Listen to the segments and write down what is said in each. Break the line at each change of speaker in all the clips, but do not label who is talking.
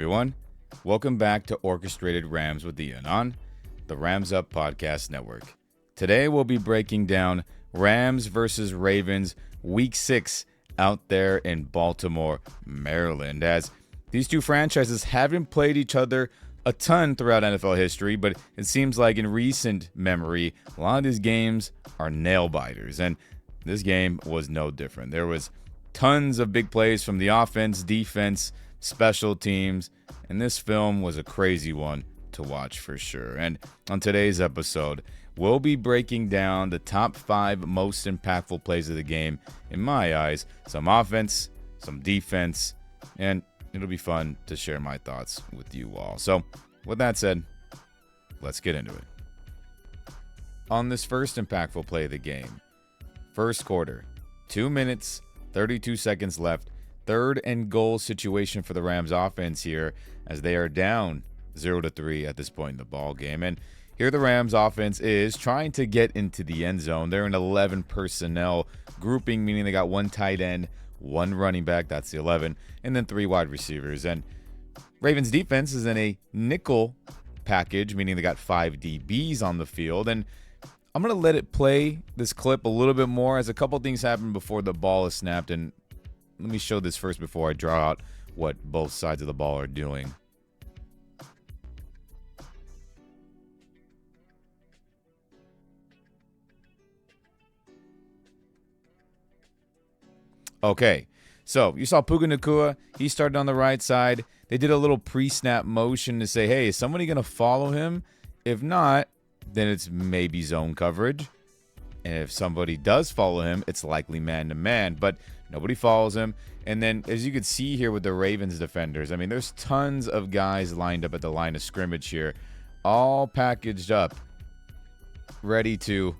everyone. Welcome back to Orchestrated Rams with Ian on the Rams Up Podcast Network. Today we'll be breaking down Rams versus Ravens Week 6 out there in Baltimore, Maryland, as these two franchises haven't played each other a ton throughout NFL history, but it seems like in recent memory, a lot of these games are nail-biters, and this game was no different. There was tons of big plays from the offense, defense, special teams, and this film was a crazy one to watch for sure. And on today's episode, we'll be breaking down the top 5 most impactful plays of the game, in my eyes, some offense, some defense, and it'll be fun to share my thoughts with you all. So with that said, let's get into it. On this first impactful play of the game, first quarter, 2 minutes, 32 seconds left. Third and goal situation for the Rams offense here as they are down 0-3 at this point in the ball game. And here the Rams offense is trying to get into the end zone. They're in 11 personnel grouping, meaning they got 1 tight end, 1 running back, that's the 11, and then 3 wide receivers. And Ravens defense is in a nickel package, meaning they got 5 DBs on the field. And I'm going to let it play this clip a little bit more as a couple things happen before the ball is snapped. And let me show this first before I draw out what both sides of the ball are doing. Okay, so you saw Puka Nacua. He started on the right side. They did a little pre-snap motion to say, hey, is somebody going to follow him? If not, then it's maybe zone coverage. And if somebody does follow him, it's likely man-to-man. But nobody follows him. And then, as you can see here with the Ravens defenders, I mean, there's tons of guys lined up at the line of scrimmage here, all packaged up, ready to,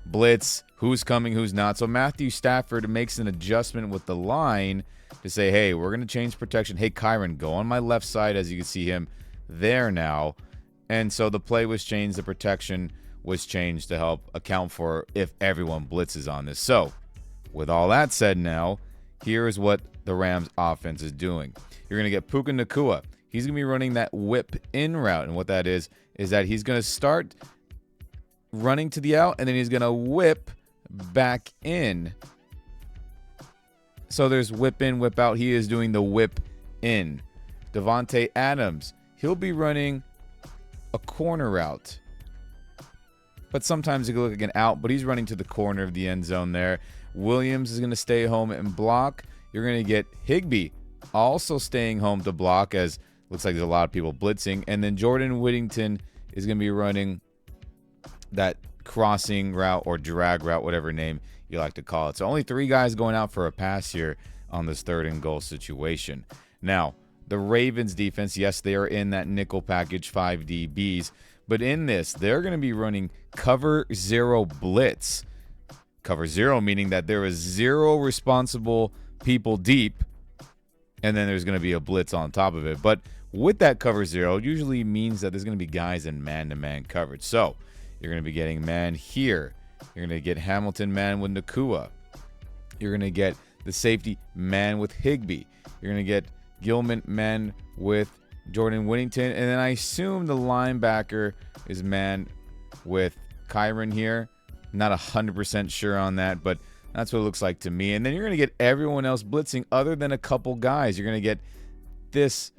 blitz, who's coming, who's not. So Matthew Stafford makes an adjustment with the line to say, hey, we're going to change protection. Hey, Kyron, go on my left side, as you can see him there now. And so the play was changed. The protection was changed to help account for if everyone blitzes on this. So with all that said now, here is what the Rams offense is doing. You're going to get Puka Nacua. He's going to be running that whip in route. And what that is that he's going to start running to the out, and then he's going to whip back in. So there's whip in, whip out. He is doing the whip in. Devontae Adams, he'll be running a corner route. But sometimes it can look like an out, but he's running to the corner of the end zone there. Williams is going to stay home and block. You're going to get Higbee also staying home to block, as looks like there's a lot of people blitzing. And then Jordan Whittington is going to be running that crossing route or drag route, whatever name you like to call it. So only 3 guys going out for a pass here on this third and goal situation. Now, the Ravens defense, yes, they are in that nickel package, 5 DBs. But in this, they're going to be running cover 0 blitz. Cover 0 meaning that there is 0 responsible people deep, and then there's going to be a blitz on top of it. But with that cover 0, it usually means that there's going to be guys in man-to-man coverage. So you're going to be getting man here. You're going to get Hamilton man with Nacua. You're going to get the safety man with Higbee. You're going to get Gilman man with Jordan Whittington. And then I assume the linebacker is man with Kyron here. Not 100% sure on that, but that's what it looks like to me. And then you're going to get everyone else blitzing other than a couple guys. You're going to get this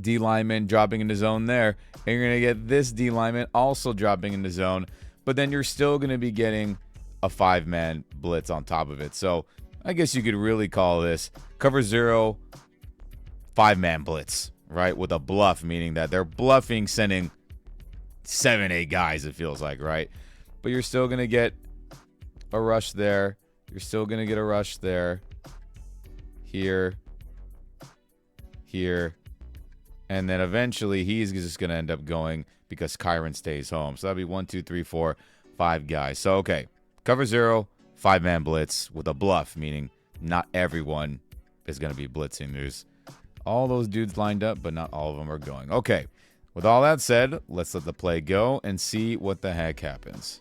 D lineman dropping into zone there, and you're going to get this D lineman also dropping into zone, but then you're still going to be getting a 5-man blitz on top of it. So I guess you could really call this cover 0, 5-man blitz, right? With a bluff, meaning that they're bluffing, sending 7, 8 guys, it feels like, right? But you're still going to get a rush there. You're still going to get a rush there. Here. And then eventually he's just going to end up going because Kyron stays home. So that'll be 1, 2, 3, 4, 5 guys. So, okay. Cover 0, 5-man blitz with a bluff, meaning not everyone is going to be blitzing. There's all those dudes lined up, but not all of them are going. Okay. With all that said, let's let the play go and see what the heck happens.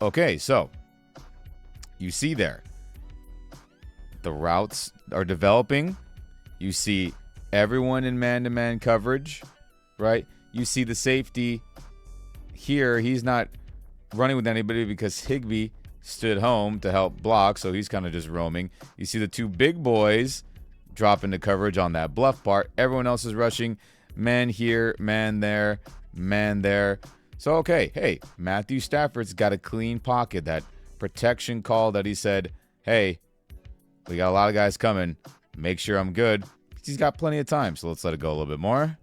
Okay, so you see there, The routes are developing. You see everyone in man-to-man coverage, right? You see the safety here. He's not running with anybody because Higbee stood home to help block, so he's kind of just roaming. You see the two big boys drop into coverage on that bluff part. Everyone else is rushing. Man here, man there, man there. So, okay, hey, Matthew Stafford's got a clean pocket. That protection call that he said, hey, we got a lot of guys coming. Make sure I'm good. He's got plenty of time, so let's let it go a little bit more.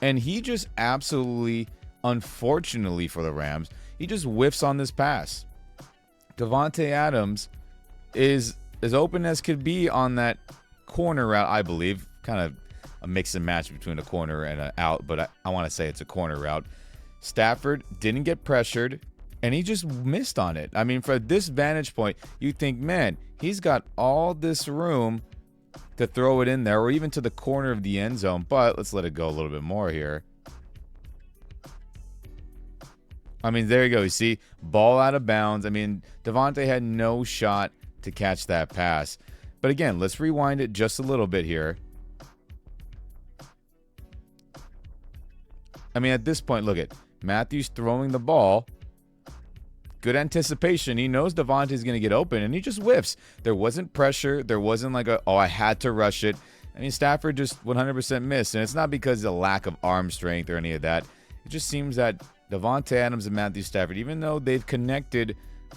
And he just absolutely, unfortunately for the Rams, he just whiffs on this pass. Davante Adams is as open as could be on that corner route, I believe. Kind of a mix and match between a corner and an out, but I want to say it's a corner route. Stafford didn't get pressured, and he just missed on it. I mean, from this vantage point, you think, man, he's got all this room to throw it in there or even to the corner of the end zone, but let's let it go a little bit more here. I mean, there you go. You see, ball out of bounds. I mean, Davante had no shot to catch that pass. But again, let's rewind it just a little bit here. I mean, at this point, look at Matthews throwing the ball. Good anticipation. He knows Davante's going to get open, and he just whiffs. There wasn't pressure. There wasn't like I had to rush it. I mean, Stafford just 100% missed, and it's not because of lack of arm strength or any of that. It just seems that Davante Adams and Matthew Stafford, even though they've connected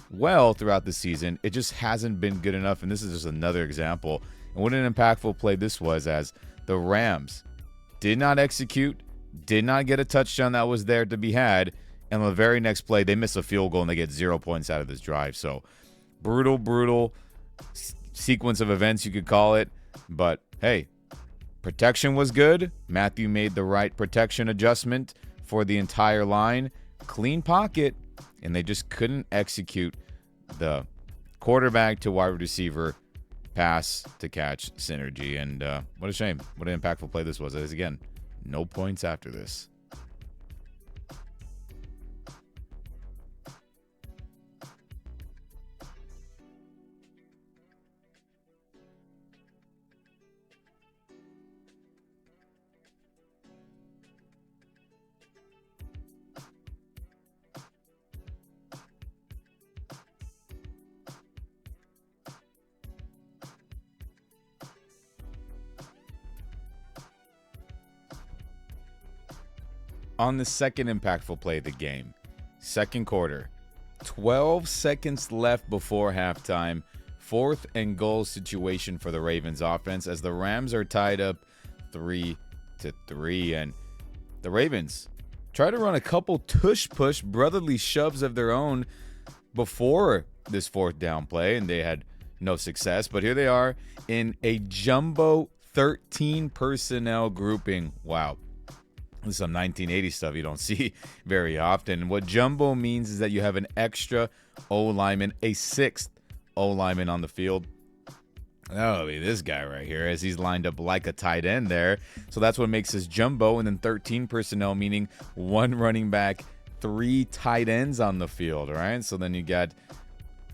well throughout the season, it just hasn't been good enough, and this is just another example. And what an impactful play this was, as the Rams did not execute, did not get a touchdown that was there to be had, and on the very next play, they miss a field goal and they get 0 points out of this drive. So, brutal sequence of events, you could call it. But, hey, protection was good. Matthew made the right protection adjustment for the entire line. Clean pocket, and they just couldn't execute the quarterback to wide receiver pass to catch synergy. And what a shame. What an impactful play this was. As again, no points after this. On the second impactful play of the game, second quarter, 12 seconds left before halftime, 4th and goal situation for the Ravens offense as the Rams are tied up 3-3, and the Ravens try to run a couple tush-push brotherly shoves of their own before this 4th down play, and they had no success. But here they are in a jumbo 13 personnel grouping. Wow. This is some 1980 stuff you don't see very often. What jumbo means is that you have an extra O-lineman, a 6th O-lineman on the field. Oh, this guy right here, as he's lined up like a tight end there. So that's what makes this jumbo. And then 13 personnel, meaning 1 running back, 3 tight ends on the field, right? So then you got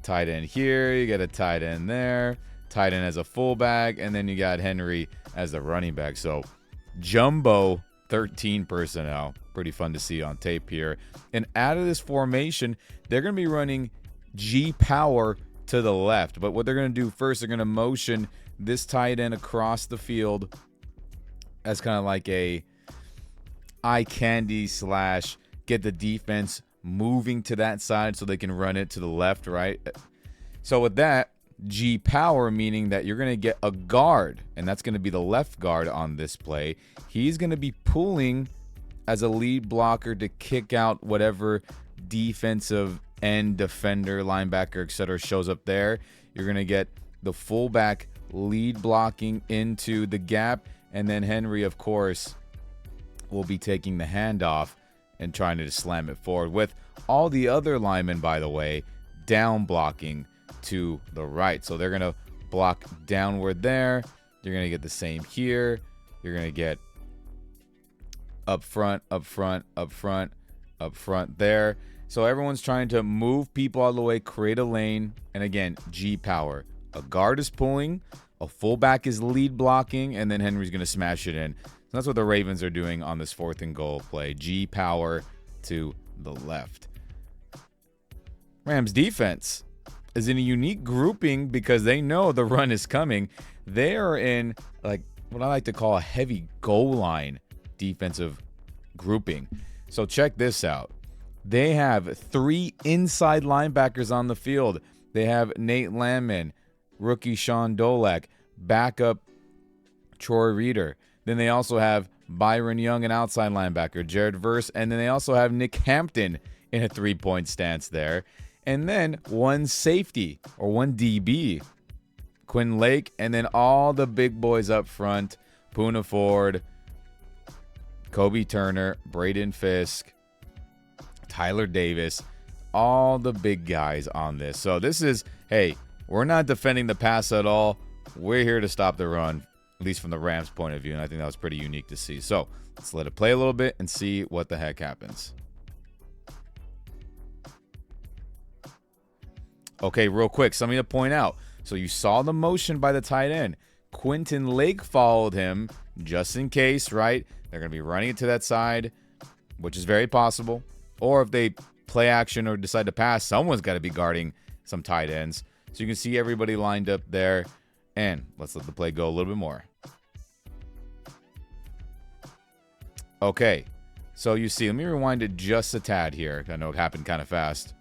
tight end here, you got a tight end there, tight end as a fullback, and then you got Henry as the running back. So jumbo 13 personnel. Pretty fun to see on tape here. And out of this formation, they're going to be running G power to the left. But what they're going to do first, they're going to motion this tight end across the field as kind of like a eye candy / get the defense moving to that side so they can run it to the left, right? So with that, G power, meaning that you're going to get a guard, and that's going to be the left guard on this play. He's going to be pulling as a lead blocker to kick out whatever defensive end, defender, linebacker, etc. shows up there. You're going to get the fullback lead blocking into the gap, and then Henry, of course, will be taking the handoff and trying to just slam it forward, with all the other linemen, by the way, down blocking to the right. So they're going to block downward there. You're going to get the same here. You're going to get up front there. So everyone's trying to move people out of the way, create a lane, and again, G power. A guard is pulling, a fullback is lead blocking, and then Henry's going to smash it in. So that's what the Ravens are doing on this 4th and goal play. G power to the left. Rams defense is in a unique grouping because they know the run is coming. They are in like what I like to call a heavy goal line defensive grouping. So check this out. They have 3 inside linebackers on the field. They have Nate Landman, rookie Sean Dolak, backup Troy Reeder. Then they also have Byron Young, an outside linebacker, Jared Verse, and then they also have Nick Hampton in a 3-point stance there. And then 1 safety or 1 DB, Quinn Lake, and then all the big boys up front, Poona Ford, Kobe Turner, Braden Fisk, Tyler Davis, all the big guys on this. So this is, hey, we're not defending the pass at all. We're here to stop the run, at least from the Rams' point of view, and I think that was pretty unique to see. So let's let it play a little bit and see what the heck happens. Okay, real quick, something to point out. So you saw the motion by the tight end. Quentin Lake followed him just in case, right? They're going to be running it to that side, which is very possible. Or if they play action or decide to pass, someone's got to be guarding some tight ends. So you can see everybody lined up there. And let's let the play go a little bit more. Okay, so you see, let me rewind it just a tad here. I know it happened kind of fast.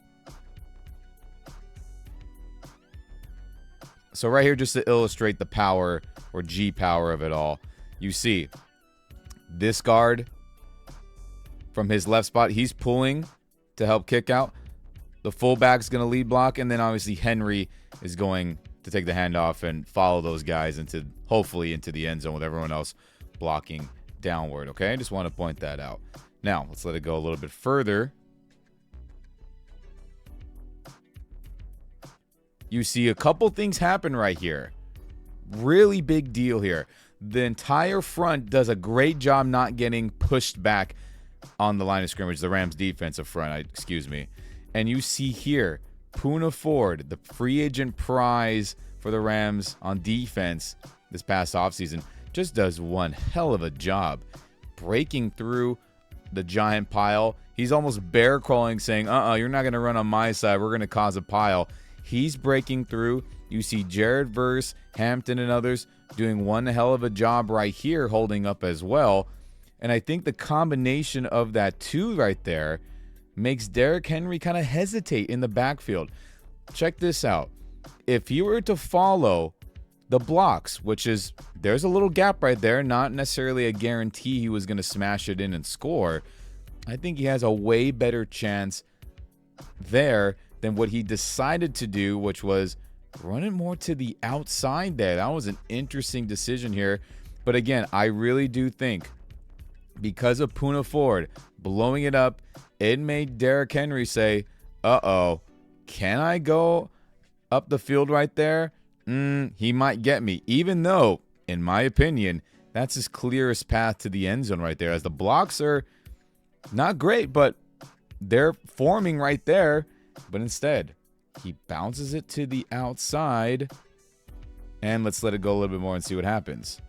So right here, just to illustrate the power or G power of it all, you see this guard from his left spot, he's pulling to help kick out. The fullback's going to lead block, and then obviously Henry is going to take the handoff and follow those guys into, hopefully, into the end zone with everyone else blocking downward, okay? I just want to point that out. Now, let's let it go a little bit further. You see a couple things happen right here. Really big deal here. The entire front does a great job not getting pushed back on the line of scrimmage, the Rams defensive front, excuse me. And you see here, Poona Ford, the free agent prize for the Rams on defense this past offseason, just does one hell of a job breaking through the giant pile. He's almost bear crawling, saying, you're not going to run on my side. We're going to cause a pile. He's breaking through. You see Jared Verse, Hampton, and others doing one hell of a job right here, holding up as well. And I think the combination of that two right there makes Derrick Henry kind of hesitate in the backfield. Check this out. If he were to follow the blocks, which is, there's a little gap right there, not necessarily a guarantee he was going to smash it in and score, I think he has a way better chance there than what he decided to do, which was run it more to the outside there. That was an interesting decision here. But again, I really do think because of Poona Ford blowing it up, it made Derrick Henry say, can I go up the field right there? He might get me. Even though, in my opinion, that's his clearest path to the end zone right there. As the blocks are not great, but they're forming right there. But instead, he bounces it to the outside. And let's let it go a little bit more and see what happens.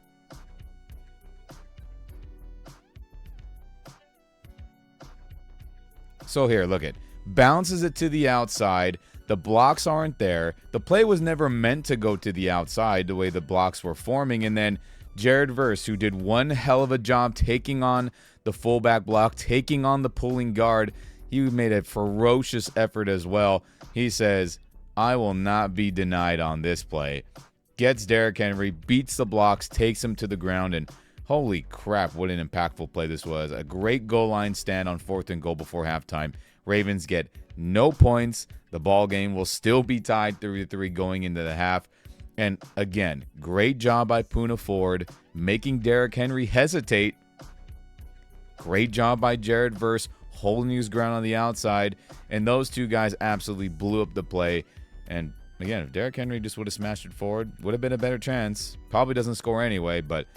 So here, look it. Bounces it to the outside. The blocks aren't there. The play was never meant to go to the outside the way the blocks were forming. And then Jared Verse, who did one hell of a job taking on the fullback block, taking on the pulling guard, he made a ferocious effort as well. He says, I will not be denied on this play. Gets Derrick Henry, beats the blocks, takes him to the ground, and holy crap, what an impactful play this was. A great goal line stand on 4th and goal before halftime. Ravens get no points. The ball game will still be tied 3-3 going into the half. And again, great job by Poona Ford, making Derrick Henry hesitate. Great job by Jared Verse, holding his ground on the outside. And those two guys absolutely blew up the play. And again, if Derrick Henry just would have smashed it forward, would have been a better chance. Probably doesn't score anyway, but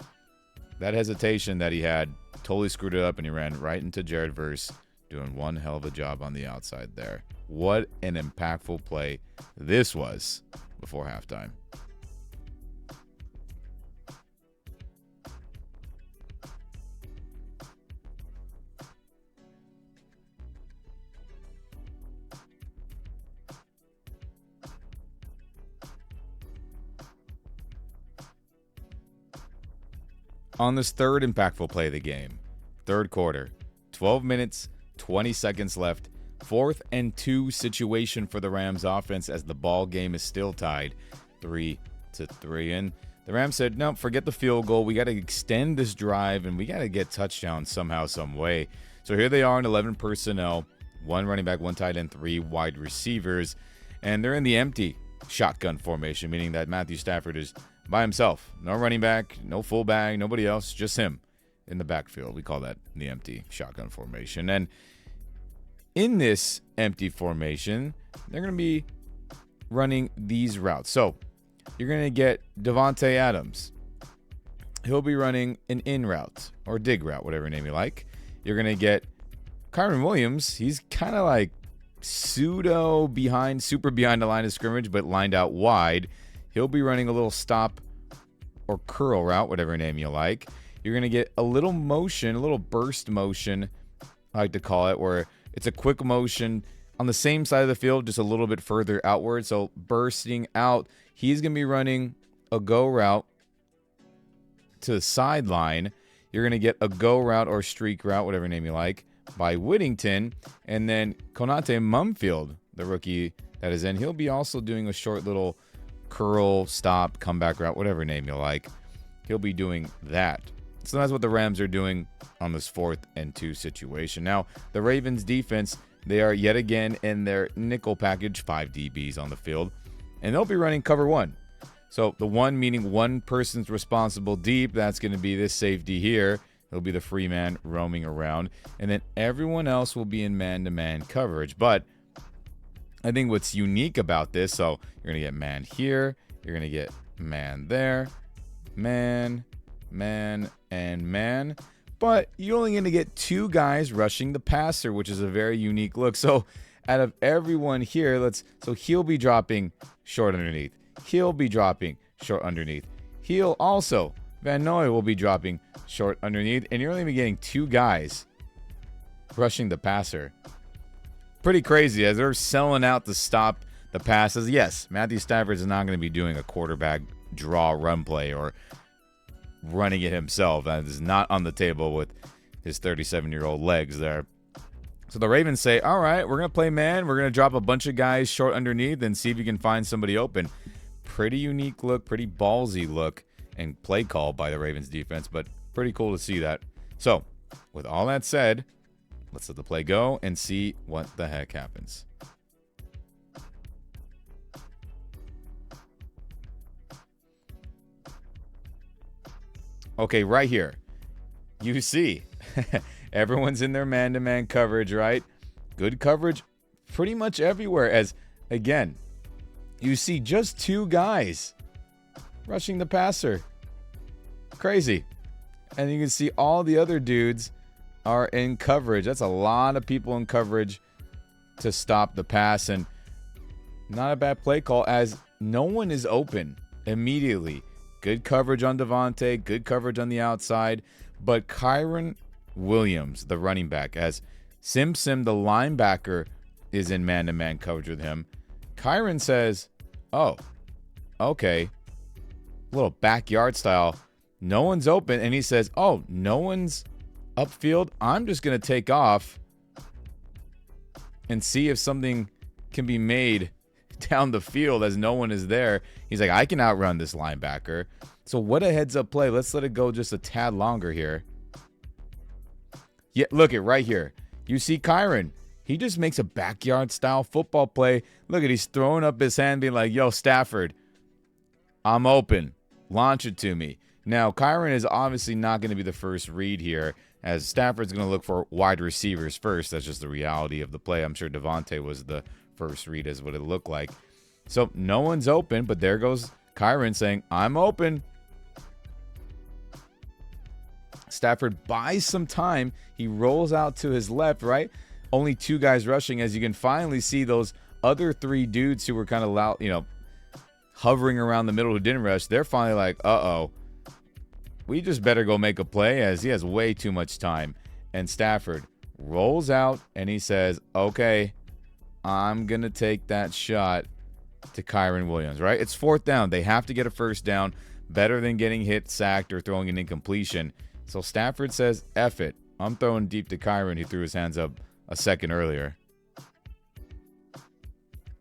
that hesitation that he had totally screwed it up, and he ran right into Jared Verse. doing one hell of a job on the outside there. What an impactful play this was before halftime. On this third impactful play of the game, third quarter, 12 minutes, 20 seconds left. 4th and 2 situation for the Rams offense as the ball game is still tied 3-3. And the Rams said, no, forget the field goal. We got to extend this drive, and we got to get touchdowns somehow, some way. So here they are in 11 personnel, 1 running back, 1 tight end, 3 wide receivers. And they're in the empty shotgun formation, meaning that Matthew Stafford is by himself. No running back, no fullback, nobody else, just him in the backfield. We call that the empty shotgun formation. And in this empty formation, they're going to be running these routes. So you're going to get Davante Adams. He'll be running an in route or dig route, whatever name you like. You're going to get Kyren Williams. He's kind of like super behind the line of scrimmage, but lined out wide. He'll be running a little stop or curl route, whatever name you like. You're going to get a little motion, a little burst motion, I like to call it, where it's a quick motion on the same side of the field, just a little bit further outward. So bursting out, he's going to be running a go route to the sideline. You're going to get a go route or streak route, whatever name you like, by Whittington. And then Konate Mumfield, the rookie that is in, he'll be also doing a short little curl, stop, comeback route, whatever name you like. He'll be doing that. So that's what the Rams are doing on this 4th and 2 situation. Now, the Ravens defense, they are yet again in their nickel package, 5 DBs on the field, and they'll be running cover 1. So the 1 meaning one person's responsible deep. That's going to be this safety here. He'll be the free man roaming around. And then everyone else will be in man-to-man coverage. But I think what's unique about this, so you're going to get man here. You're going to get man there. Man, and man. But you're only going to get 2 guys rushing the passer, which is a very unique look. So out of everyone here, so he'll be dropping short underneath. He'll be dropping short underneath. He'll also, Van Noy will be dropping short underneath. And you're only getting 2 guys rushing the passer. Pretty crazy as they're selling out to stop the passes. Yes, Matthew Stafford is not going to be doing a quarterback draw run play or running it himself. That is not on the table with his 37-year-old legs there. So the Ravens say, all right, we're going to play man. We're going to drop a bunch of guys short underneath and see if you can find somebody open. Pretty unique look, pretty ballsy look and play call by the Ravens defense, but pretty cool to see that. So with all that said, let's let the play go and see what the heck happens. Okay, right here, you see everyone's in their man-to-man coverage, right? Good coverage pretty much everywhere as, again, you see just 2 guys rushing the passer. Crazy. And you can see all the other dudes are in coverage. That's a lot of people in coverage to stop the pass, and not a bad play call as no one is open immediately. Good coverage on Davante, good coverage on the outside, but Kyren Williams, the running back, as Sim, the linebacker, is in man-to-man coverage with him. Kyren says, oh, okay, a little backyard style. No one's open, and he says, oh, no one's upfield. I'm just going to take off and see if something can be made down the field as no one is there. He's like, I can outrun this linebacker. So what a heads-up play. Let's let it go just a tad longer here. Yeah, look it right here. You see Kyren. He just makes a backyard-style football play. Look at, he's throwing up his hand being like, yo, Stafford, I'm open. Launch it to me. Now, Kyren is obviously not going to be the first read here, as Stafford's going to look for wide receivers first. That's just the reality of the play. I'm sure Davante was the first read is what it looked like. So no one's open, but there goes Kyren saying, I'm open. Stafford buys some time. He rolls out to his left, right? only 2 guys rushing, as you can finally see those other 3 dudes who were kind of loud, hovering around the middle who didn't rush. They're finally like, uh-oh, we just better go make a play, as he has way too much time. And Stafford rolls out and he says, okay, I'm going to take that shot to Kyren Williams, right? It's 4th down. They have to get a first down. Better than getting hit, sacked, or throwing an incompletion. So Stafford says, F it. I'm throwing deep to Kyren. He threw his hands up a second earlier.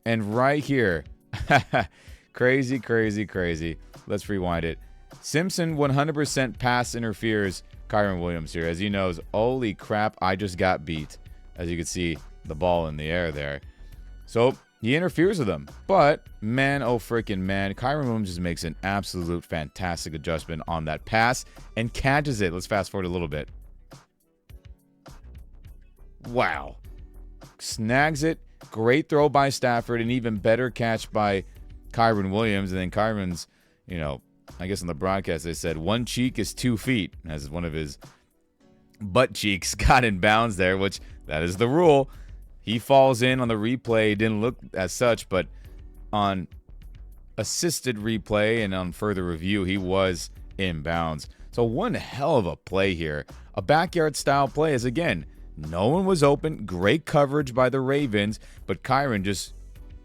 And right here, crazy, crazy, crazy. Let's rewind it. Simpson 100% pass interferes Kyren Williams here, as he knows, holy crap, I just got beat. As you can see, the ball in the air there. So he interferes with him. But, man, oh freaking man, Kyren Williams just makes an absolute fantastic adjustment on that pass and catches it. Let's fast forward a little bit. Wow. Snags it. Great throw by Stafford, and even better catch by Kyren Williams. And then Kyren's, I guess on the broadcast they said 1 cheek is 2 feet, as one of his butt cheeks got in bounds there, which that is the rule. He falls in on the replay. Didn't look as such, but on assisted replay and on further review, he was in bounds. So one hell of a play here. A backyard style play, as again, no one was open. Great coverage by the Ravens, but Kyren just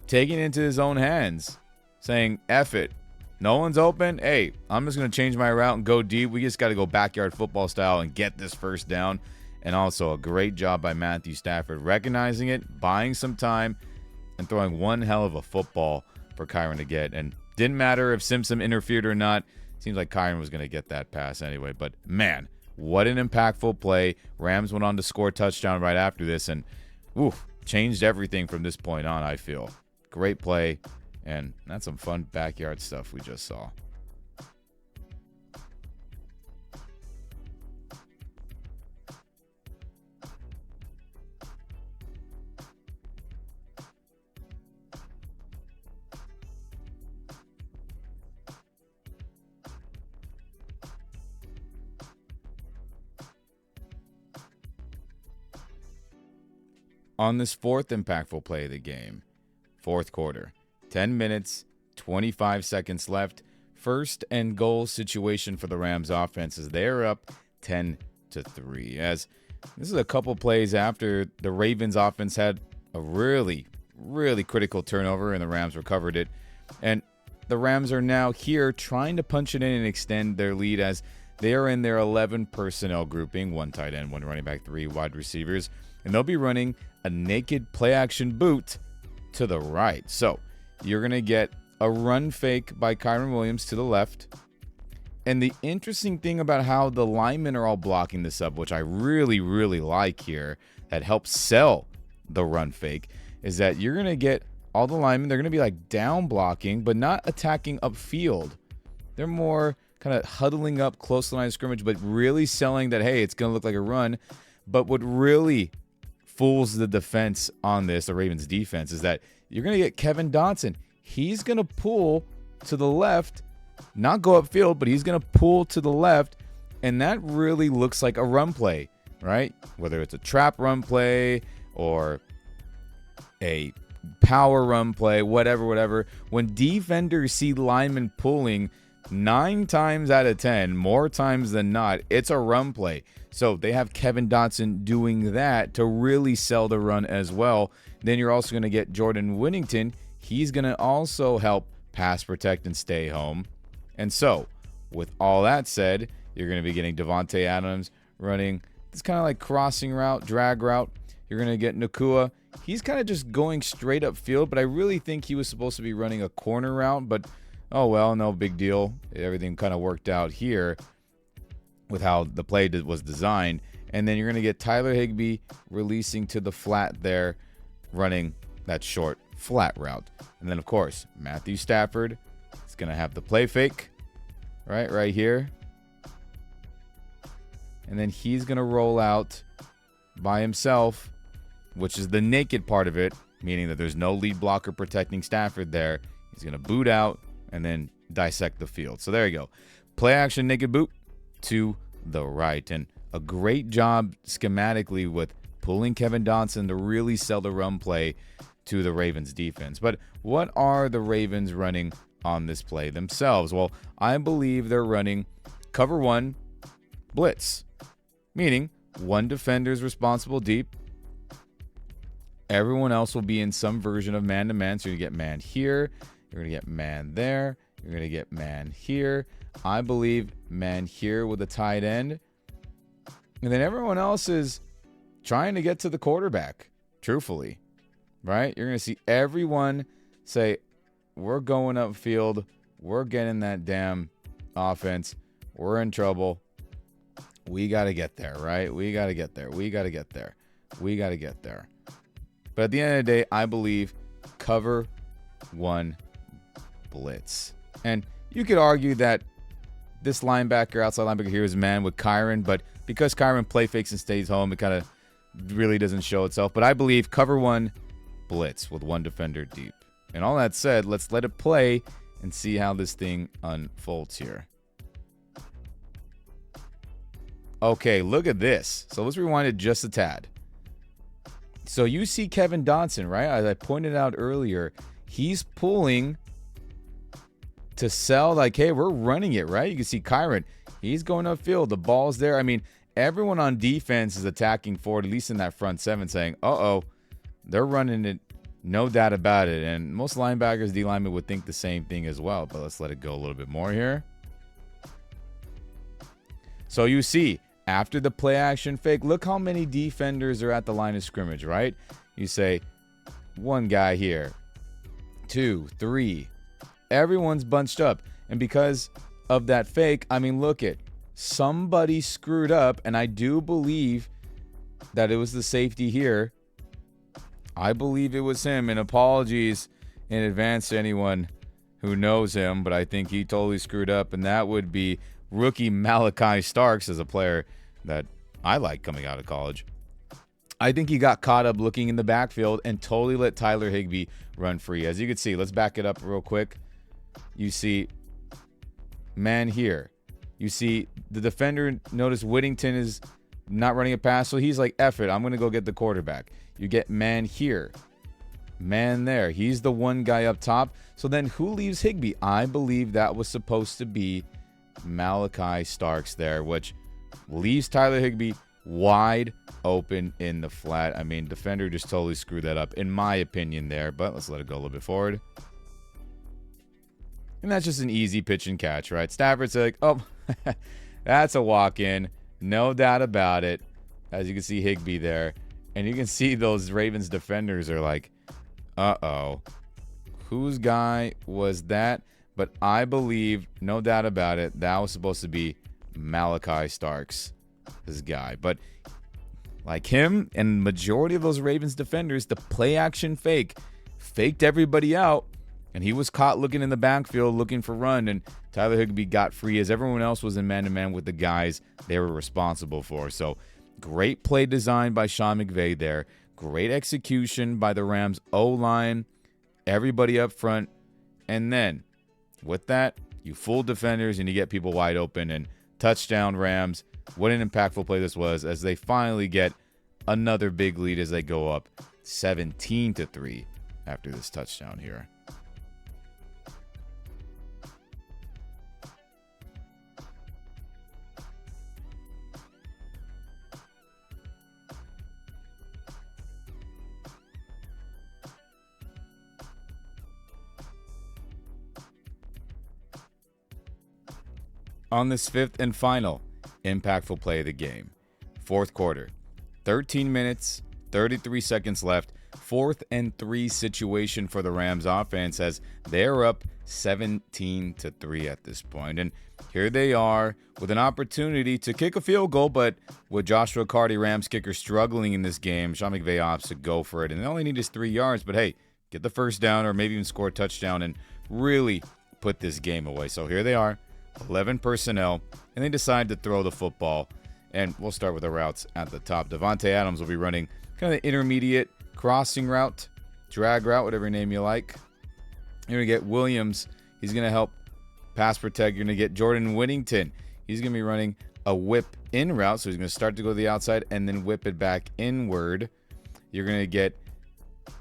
taking it into his own hands, saying, F it. No one's open. Hey, I'm just going to change my route and go deep. We just got to go backyard football style and get this first down. And also a great job by Matthew Stafford recognizing it, buying some time, and throwing one hell of a football for Kyren to get. And didn't matter if Simpson interfered or not. Seems like Kyren was going to get that pass anyway. But, man, what an impactful play. Rams went on to score a touchdown right after this. And, changed everything from this point on, I feel. Great play. And that's some fun backyard stuff we just saw. On this 4th impactful play of the game, 4th quarter, 10 minutes, 25 seconds left. First and goal situation for the Rams offense as they're up 10-3. As this is a couple plays after the Ravens offense had a really, really critical turnover and the Rams recovered it. And the Rams are now here trying to punch it in and extend their lead as they are in their 11 personnel grouping, 1 tight end, 1 running back, 3 wide receivers. And they'll be running a naked play action boot to the right. So you're going to get a run fake by Kyren Williams to the left. And the interesting thing about how the linemen are all blocking this up, which I really, really like here, that helps sell the run fake, is that you're going to get all the linemen, they're going to be like down blocking, but not attacking upfield. They're more kind of huddling up close to the line of scrimmage, but really selling that, hey, it's going to look like a run. But what really fools the defense on this, the Ravens defense, is that you're going to get Kevin Dotson. He's going to pull to the left, not go upfield, but he's going to pull to the left, and that really looks like a run play, right? Whether it's a trap run play or a power run play, whatever. When defenders see linemen pulling 9 times out of 10, more times than not, it's a run play. So they have Kevin Dotson doing that to really sell the run as well. Then you're also going to get Jordan Whittington. He's going to also help pass protect and stay home. And so, with all that said, you're going to be getting Davante Adams running this kind of like crossing route, drag route. You're going to get Nakua. He's kind of just going straight up field, but I really think he was supposed to be running a corner route. But, oh well, no big deal. Everything kind of worked out here with how the play was designed. And then you're going to get Tyler Higbee releasing to the flat there, running that short flat route. And then, of course, Matthew Stafford is going to have the play fake right here. And then he's going to roll out by himself, which is the naked part of it, meaning that there's no lead blocker protecting Stafford there. He's going to boot out and then dissect the field. So there you go. Play action naked boot to the right. And a great job schematically with pulling Kevin Dotson to really sell the run play to the Ravens defense. But what are the Ravens running on this play themselves? Well, I believe they're running cover one blitz, meaning one defender is responsible deep. Everyone else will be in some version of man-to-man. So you're going to get man here. You're going to get man there. You're going to get man here. I believe man here with a tight end. And then everyone else is trying to get to the quarterback, truthfully. Right? You're going to see everyone say, we're going upfield. We're getting that damn offense. We're in trouble. We got to get there, right? We got to get there. We got to get there. We got to get there. But at the end of the day, I believe cover one blitz. And you could argue that this linebacker, outside linebacker here is man with Kyron, but because Kyron play fakes and stays home, it kind of really doesn't show itself. But I believe cover one blitz with one defender deep. And all that said, let's let it play and see how this thing unfolds here. Okay, look at this. So let's rewind it just a tad. So you see Kevin Dotson, right? As I pointed out earlier, he's pulling to sell like, hey, we're running it, right? You can see Kyron. He's going upfield. The ball's there. I mean, everyone on defense is attacking forward, at least in that front seven, saying, uh-oh, they're running it. No doubt about it. And most linebackers, D linemen would think the same thing as well. But let's let it go a little bit more here. So you see, after the play action fake, look how many defenders are at the line of scrimmage, right? You say, one guy here, 2, 3. Everyone's bunched up. And because of that fake, I mean, look it. Somebody screwed up, and I do believe that it was the safety here. I believe it was him, and apologies in advance to anyone who knows him, but I think he totally screwed up, and that would be rookie Malachi Starks, as a player that I like coming out of college. I think he got caught up looking in the backfield and totally let Tyler Higbee run free. As you can see, let's back it up real quick. You see man here. You see the defender, notice Whittington is not running a pass, so he's like, F it, I'm going to go get the quarterback. You get man here, man there. He's the one guy up top. So then who leaves Higbee? I believe that was supposed to be Malachi Starks there, which leaves Tyler Higbee wide open in the flat. I mean, defender just totally screwed that up, in my opinion there, but let's let it go a little bit forward. And that's just an easy pitch and catch, right? Stafford's like, oh, that's a walk-in. No doubt about it. As you can see Higbee there. And you can see those Ravens defenders are like, uh-oh. Whose guy was that? But I believe, no doubt about it, that was supposed to be Malachi Starks, this guy. But like him and majority of those Ravens defenders, the play action faked everybody out. And he was caught looking in the backfield, looking for run. And Tyler Higbee got free as everyone else was in man-to-man with the guys they were responsible for. So great play design by Sean McVay there. Great execution by the Rams O-line. Everybody up front. And then with that, you fool defenders and you get people wide open. And touchdown Rams. What an impactful play this was as they finally get another big lead as they go up 17-3 after this touchdown here. On this fifth and final impactful play of the game, fourth quarter, 13 minutes, 33 seconds left, 4th and 3 situation for the Rams offense as they're up 17-3 at this point. And here they are with an opportunity to kick a field goal, but with Joshua Carty, Rams kicker, struggling in this game, Sean McVay opts to go for it. And they only need is 3 yards, but hey, get the first down or maybe even score a touchdown and really put this game away. So here they are. 11 personnel, and they decide to throw the football. And we'll start with the routes at the top. Davante Adams will be running kind of the intermediate crossing route, drag route, whatever name you like. You're going to get Williams. He's going to help pass protect. You're going to get Jordan Whittington. He's going to be running a whip in route. So he's going to start to go to the outside and then whip it back inward. You're going to get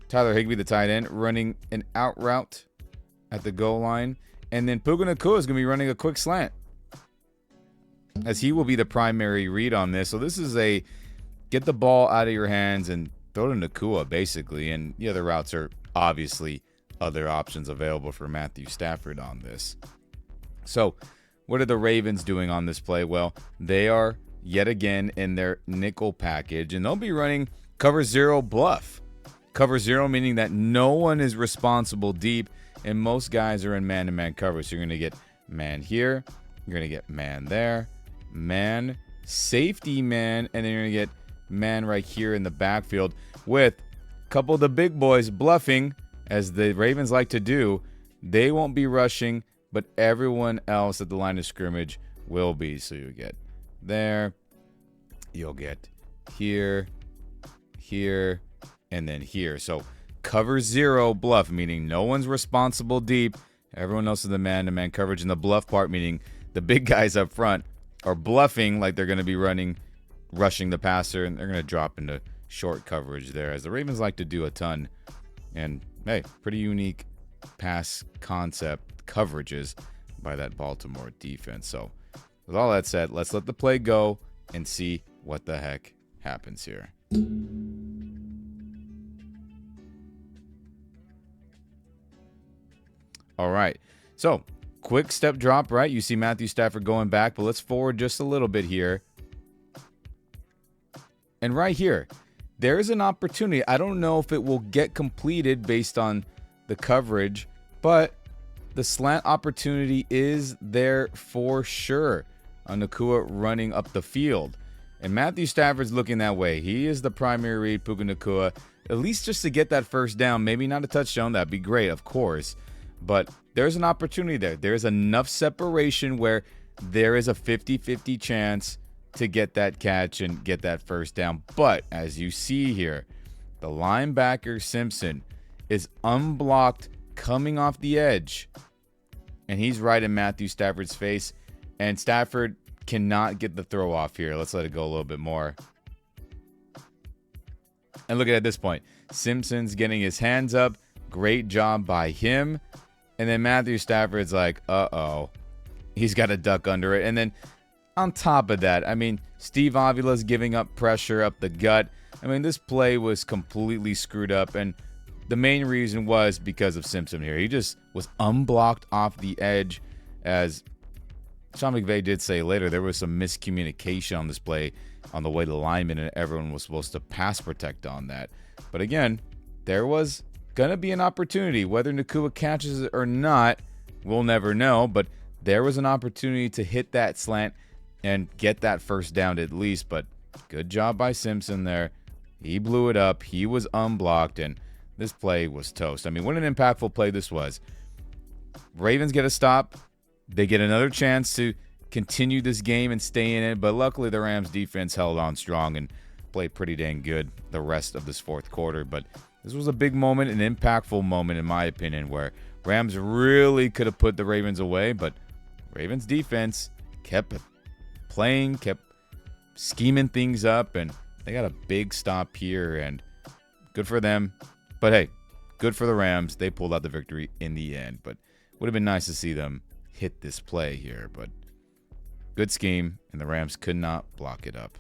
Tyler Higbee, the tight end, running an out route at the goal line. And then Puka Nacua is going to be running a quick slant, as he will be the primary read on this. So this is a get the ball out of your hands and throw to Nacua, basically. And the other routes are obviously other options available for Matthew Stafford on this. So what are the Ravens doing on this play? Well, they are yet again in their nickel package, and they'll be running cover zero bluff. Cover zero meaning that no one is responsible deep, and most guys are in man-to-man coverage. So you're going to get man here, you're going to get man there, man, safety man, and then you're going to get man right here in the backfield with a couple of the big boys bluffing, as the Ravens like to do. They won't be rushing, but everyone else at the line of scrimmage will be. So you'll get there, you'll get here, here, and then here. So cover zero bluff, meaning no one's responsible deep. Everyone else is the man-to-man coverage. And the bluff part, meaning the big guys up front are bluffing like they're going to be rushing the passer, and they're going to drop into short coverage there, as the Ravens like to do a ton. And, hey, pretty unique pass concept coverages by that Baltimore defense. So with all that said, let's let the play go and see what the heck happens here. All right, so quick step drop, right? You see Matthew Stafford going back, but let's forward just a little bit here. And right here, there's an opportunity. I don't know if it will get completed based on the coverage, but the slant opportunity is there for sure on Nacua running up the field. And Matthew Stafford's looking that way. He is the primary read, Puka Nacua, at least just to get that first down. Maybe not a touchdown. That'd be great, of course. But there's an opportunity there. There's enough separation where there is a 50-50 chance to get that catch and get that first down. But as you see here, the linebacker Simpson is unblocked coming off the edge, and he's right in Matthew Stafford's face, and Stafford cannot get the throw off here. Let's let it go a little bit more. And look at this point. Simpson's getting his hands up. Great job by him. And then Matthew Stafford's like, uh-oh. He's got to duck under it. And then on top of that, I mean, Steve Avila's giving up pressure up the gut. I mean, this play was completely screwed up, and the main reason was because of Simpson here. He just was unblocked off the edge. As Sean McVay did say later, there was some miscommunication on this play on the way to the lineman, and everyone was supposed to pass protect on that. But again, there was going to be an opportunity. Whether Nacua catches it or not, we'll never know, but there was an opportunity to hit that slant and get that first down at least. But good job by Simpson there. He blew it up. He was unblocked, and this play was toast. I mean, what an impactful play this was. Ravens get a stop. They get another chance to continue this game and stay in it, but luckily the Rams defense held on strong and played pretty dang good the rest of this fourth quarter. But this was a big moment, an impactful moment in my opinion, where Rams really could have put the Ravens away, but Ravens defense kept playing, kept scheming things up, and they got a big stop here, and good for them. But hey, good for the Rams. They pulled out the victory in the end, but would have been nice to see them hit this play here. But good scheme, and the Rams could not block it up.